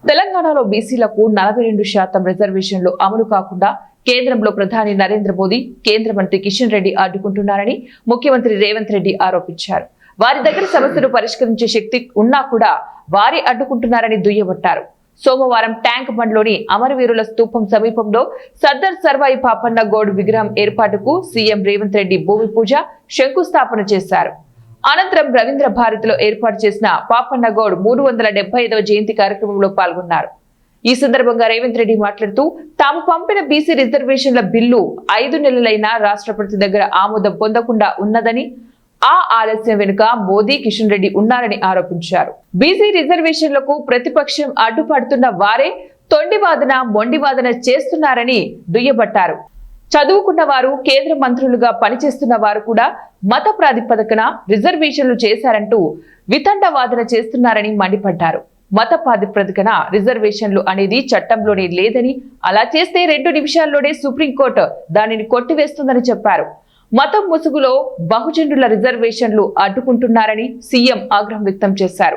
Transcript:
తెలంగాణలో బీసీలకు 42% రిజర్వేషన్లు అమలు కాకుండా కేంద్రంలో ప్రధాని నరేంద్ర మోదీ, కేంద్ర మంత్రి కిషన్ రెడ్డి అడ్డుకుంటున్నారని ముఖ్యమంత్రి రేవంత్ రెడ్డి ఆరోపించారు. వారి దగ్గర సమస్యలు పరిష్కరించే శక్తి ఉన్నా కూడా వారి అడ్డుకుంటున్నారని దుయ్యబట్టారు. సోమవారం ట్యాంక్ బండ్లోని అమరవీరుల స్తూపం సమీపంలో సర్దార్ సర్వాయి పాపన్న గౌడ్ విగ్రహం ఏర్పాటుకు సీఎం రేవంత్ రెడ్డి భూమి పూజ, శంకుస్థాపన చేశారు. అనంతరం రవీంద్ర భారతిలో ఏర్పాటు చేసిన పాపన్న గౌడ్ 375వ జయంతి కార్యక్రమంలో పాల్గొన్నారు. ఈ సందర్భంగా రేవంత్ రెడ్డి మాట్లాడుతూ తాము పంపిన బీసీ రిజర్వేషన్ల బిల్లు 5 నెలలైనా రాష్ట్రపతి దగ్గర ఆమోదం పొందకుండా ఉన్నదని, ఆ ఆలస్యం వెనుక మోదీ, కిషన్ రెడ్డి ఉన్నారని ఆరోపించారు. బీసీ రిజర్వేషన్లకు ప్రతిపక్షం అడ్డుపడుతున్న వారే తొండివాదన, మొండివాదన చేస్తున్నారని దుయ్యబట్టారు. చదువుకున్న వారు, కేంద్ర మంత్రులుగా పనిచేస్తున్న వారు కూడా మత ప్రాతిపదికన రిజర్వేషన్లు చేశారంటూ వితండవాదన చేస్తున్నారని మండిపడ్డారు. మత ప్రాతిపదికన రిజర్వేషన్లు అనేది చట్టంలోనే లేదని, అలా చేస్తే 2 నిమిషాల్లోనే సుప్రీంకోర్టు దానిని కొట్టివేస్తుందని చెప్పారు. మతం ముసుగులో బహుజనుల రిజర్వేషన్లు అడ్డుకుంటున్నారని సీఎం ఆగ్రహం వ్యక్తం చేశారు.